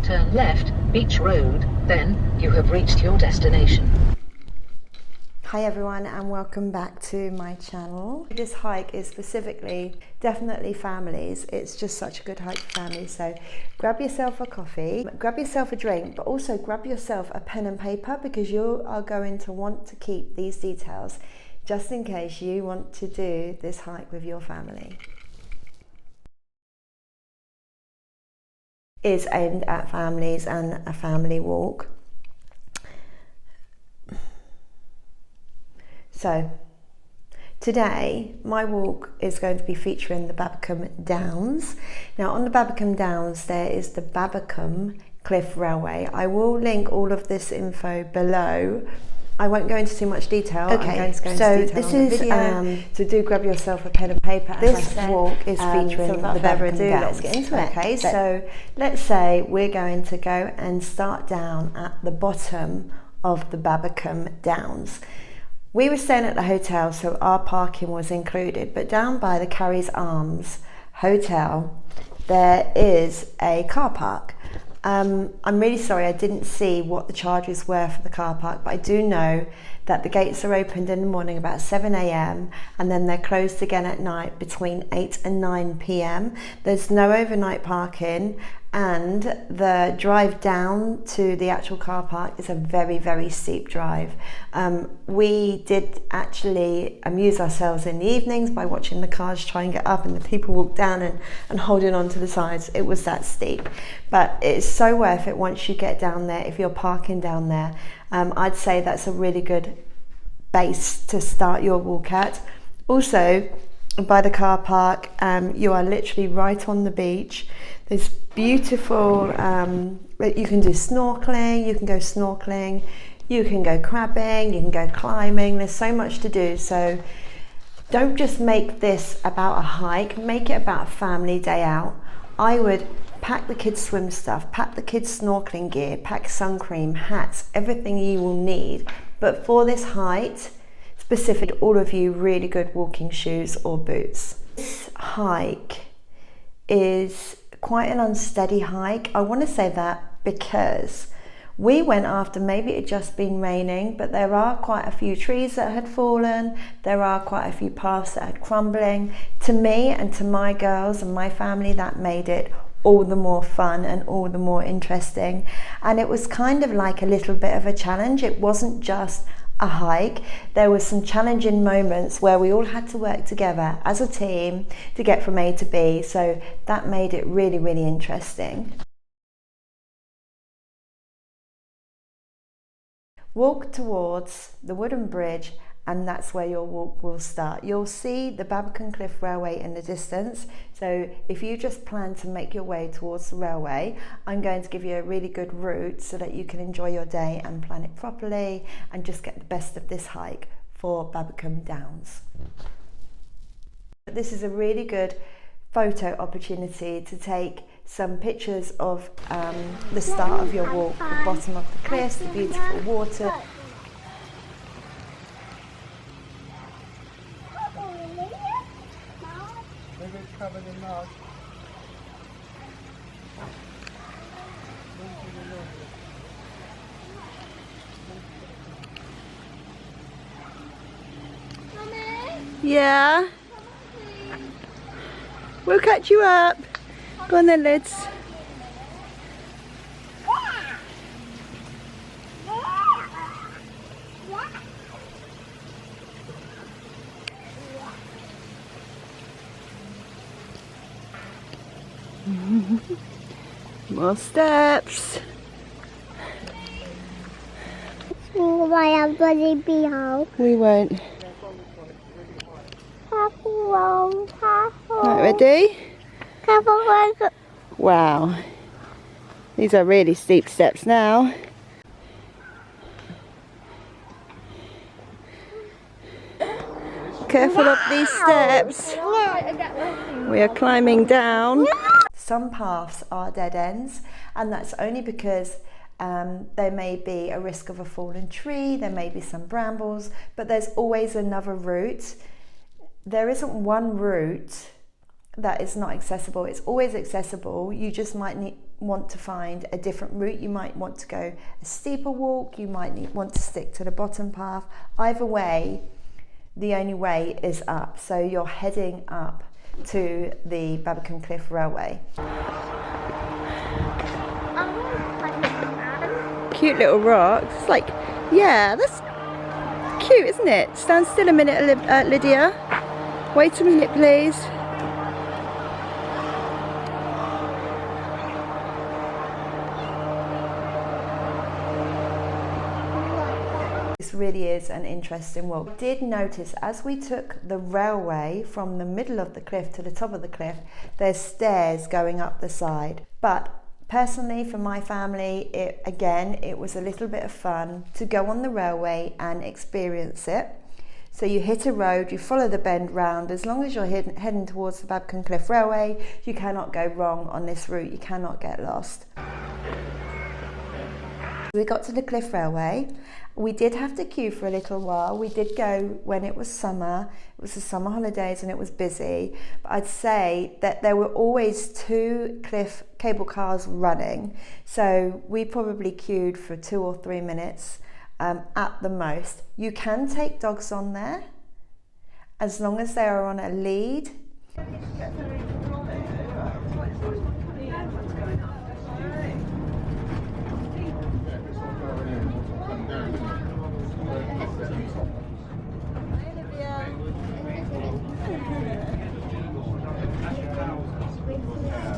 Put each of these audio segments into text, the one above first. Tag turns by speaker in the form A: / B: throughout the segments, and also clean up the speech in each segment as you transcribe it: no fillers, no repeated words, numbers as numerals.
A: Turn left, Beach Road, then you have reached your destination.
B: Hi everyone and welcome back to my channel. This hike is specifically definitely families. It's just such a good hike for families. So grab yourself a coffee, grab yourself a drink, but also grab yourself a pen and paper because you are going to want to keep these details just in case you want to do this hike with your family. It's aimed at families and a family walk. So today my walk is going to be featuring the Babbicombe Downs. Now on the Babbicombe Downs there is the Babbacombe Cliff Railway. I will link all of this info below. I won't go into too much detail.
C: Okay,
B: I'm going to go into
C: so
B: detail
C: this
B: on the
C: is
B: video. So do grab yourself a pen and paper. As
C: This
B: I said,
C: walk is featuring
B: so without
C: the
B: further
C: Babbacombe
B: ado,
C: Downs.
B: let's get into it. Okay,
C: But
B: so let's say we're going to go and start down at the bottom of the Babbicombe Downs. We were staying at the hotel, so our parking was included, but down by the Cary's Arms Hotel, there is a car park. I'm really sorry I didn't see what the charges were for the car park, but I do know that the gates are opened in the morning about 7 a.m. and then they're closed again at night between 8 and 9 p.m. There's no overnight parking, and the drive down to the actual car park is a very, very steep drive. We did actually amuse ourselves in the evenings by watching the cars try and get up and the people walk down and holding on to the sides. It was that steep, but it's so worth it once you get down there. If you're parking down there, I'd say that's a really good base to start your walk at. Also, by the car park, you are literally right on the beach. There's beautiful, you can do snorkeling, you can go snorkeling, you can go crabbing, you can go climbing. There's so much to do. So don't just make this about a hike, make it about a family day out. I would pack the kids' swim stuff, pack the kids' snorkeling gear, pack sun cream, hats, everything you will need. But for this hike, specific, all of you really good walking shoes or boots. This hike is quite an unsteady hike. I want to say that because we went after maybe it had just been raining, but there are quite a few trees that had fallen. There are quite a few paths that had crumbling. To me and to my girls and my family, that made it all the more fun and all the more interesting. And it was kind of like a little bit of a challenge. It wasn't just a hike. There were some challenging moments where we all had to work together as a team to get from A to B. So that made it really, really interesting. Walk towards the wooden bridge, and that's where your walk will start. You'll see the Babbacombe Cliff Railway in the distance. So if you just plan to make your way towards the railway, I'm going to give you a really good route so that you can enjoy your day and plan it properly and just get the best of this hike for Babbicombe Downs. This is a really good photo opportunity to take some pictures of the start of your walk, the bottom of the cliffs, the beautiful water.
D: Covered in mud.
C: Yeah. We'll catch you up. Go on then, Lids. More steps. We won't. Right, ready? Wow. These are really steep steps now. Careful of these steps. We are climbing down.
B: Some paths are dead ends, and that's only because there may be a risk of a fallen tree, there may be some brambles, but there's always another route. There isn't one route that is not accessible. It's always accessible. You just might want to find a different route. You might want to go a steeper walk, you might want to stick to the bottom path. Either way, the only way is up. So you're heading up to the Babbacombe Cliff Railway.
C: Cute little rocks. It's like, yeah, that's cute, isn't it? Stand still a minute, Lydia. Wait a minute, please.
B: This really is an interesting walk. I did notice as we took the railway from the middle of the cliff to the top of the cliff, there's stairs going up the side. But personally, for my family, it was a little bit of fun to go on the railway and experience it. So you hit a road, you follow the bend round. As long as you're heading towards the Babbacombe Cliff Railway, you cannot go wrong on this route. You cannot get lost. We got to the Cliff Railway. We did have to queue for a little while. We did go when it was summer. It was the summer holidays and it was busy. But I'd say that there were always 2 cliff cable cars running. So we probably queued for 2 or 3 minutes at the most. You can take dogs on there as long as they are on a lead.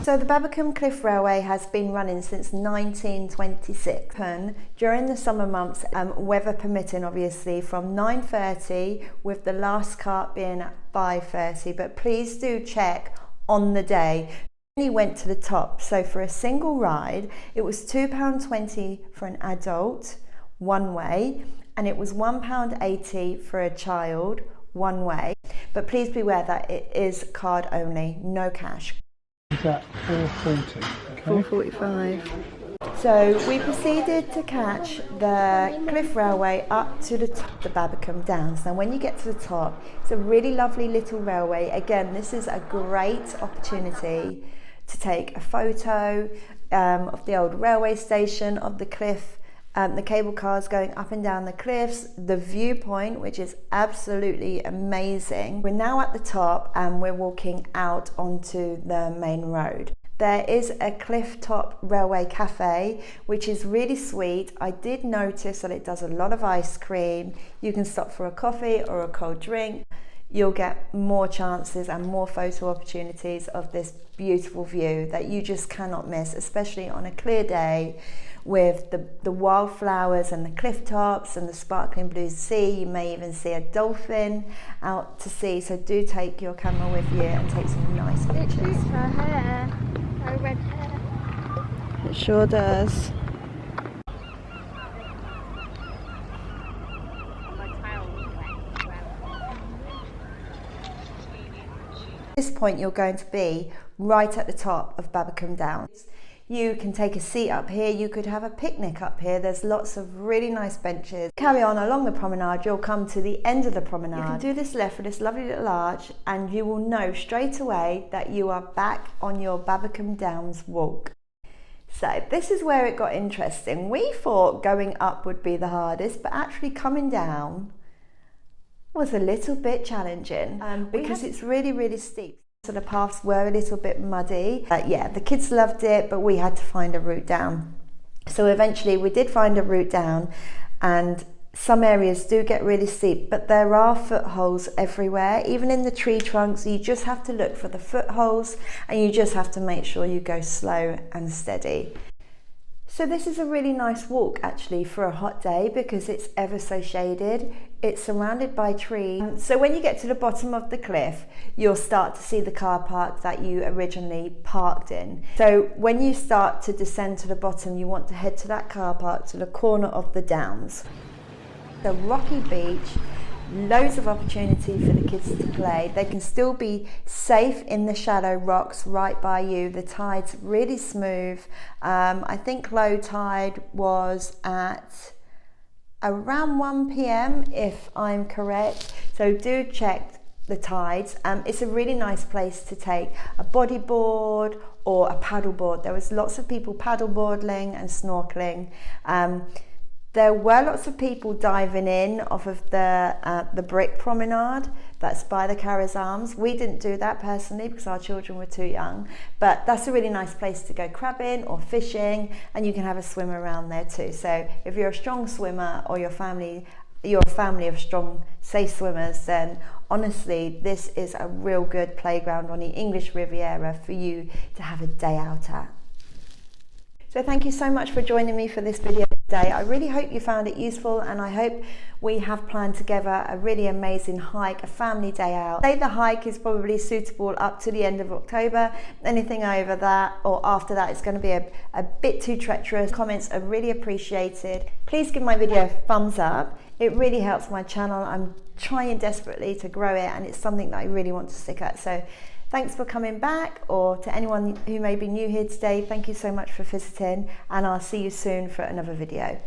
B: So the Babbacombe Cliff Railway has been running since 1926. During the summer months, weather permitting obviously, from 9:30 with the last cart being at 5:30, but please do check on the day. We went to the top, so for a single ride it was £2.20 for an adult one way, and it was £1.80 for a child one way. But please beware that it is card only, no cash.
D: Is that 4:40? Okay.
C: 4:45.
B: So we proceeded to catch the Cliff Railway up to the top of the Babbacombe Downs. Now when you get to the top, it's a really lovely little railway. Again, this is a great opportunity to take a photo of the old railway station, of the cliff, the cable cars going up and down the cliffs, the viewpoint, which is absolutely amazing. We're now at the top and we're walking out onto the main road. There is a cliff top railway cafe, which is really sweet. I did notice that it does a lot of ice cream. You can stop for a coffee or a cold drink. You'll get more chances and more photo opportunities of this beautiful view that you just cannot miss, especially on a clear day with the wildflowers and the cliff tops and the sparkling blue sea. You may even see a dolphin out to sea, so do take your camera with you and take some nice pictures.
E: It suits her hair, her red hair.
C: It sure does.
B: At this point you're going to be right at the top of Babbacombe Downs. You can take a seat up here, you could have a picnic up here. There's lots of really nice benches. Carry on along the promenade, you'll come to the end of the promenade. You can do this left for this lovely little arch and you will know straight away that you are back on your Babbacombe Downs walk. So this is where it got interesting. We thought going up would be the hardest, but actually coming down was a little bit challenging because it's really, really steep. So the paths were a little bit muddy. Yeah, the kids loved it, but we had to find a route down. So eventually we did find a route down, and some areas do get really steep, but there are footholds everywhere, even in the tree trunks. You just have to look for the footholds and you just have to make sure you go slow and steady. So this is a really nice walk actually for a hot day because it's ever so shaded. It's surrounded by trees. So when you get to the bottom of the cliff, you'll start to see the car park that you originally parked in. So when you start to descend to the bottom, you want to head to that car park to the corner of the downs. The rocky beach, loads of opportunity for the kids to play. They can still be safe in the shallow rocks right by you. The tide's really smooth. I think low tide was at around 1 p.m. if I'm correct. So do check the tides. It's a really nice place to take a bodyboard or a paddleboard. There was lots of people paddleboarding and snorkeling. There were lots of people diving in off of the brick promenade that's by the Cary Arms. We didn't do that personally because our children were too young, but that's a really nice place to go crabbing or fishing, and you can have a swim around there too. So if you're a strong swimmer or you're a family of strong, safe swimmers, then honestly this is a real good playground on the English Riviera for you to have a day out at. So thank you so much for joining me for this video today. I really hope you found it useful, and I hope we have planned together a really amazing hike, a family day out. Say the hike is probably suitable up to the end of October. Anything over that or after that is going to be a bit too treacherous. Comments are really appreciated. Please give my video a thumbs up. It really helps my channel. I'm trying desperately to grow it, and it's something that I really want to stick at. So thanks for coming back, or to anyone who may be new here today, thank you so much for visiting, and I'll see you soon for another video.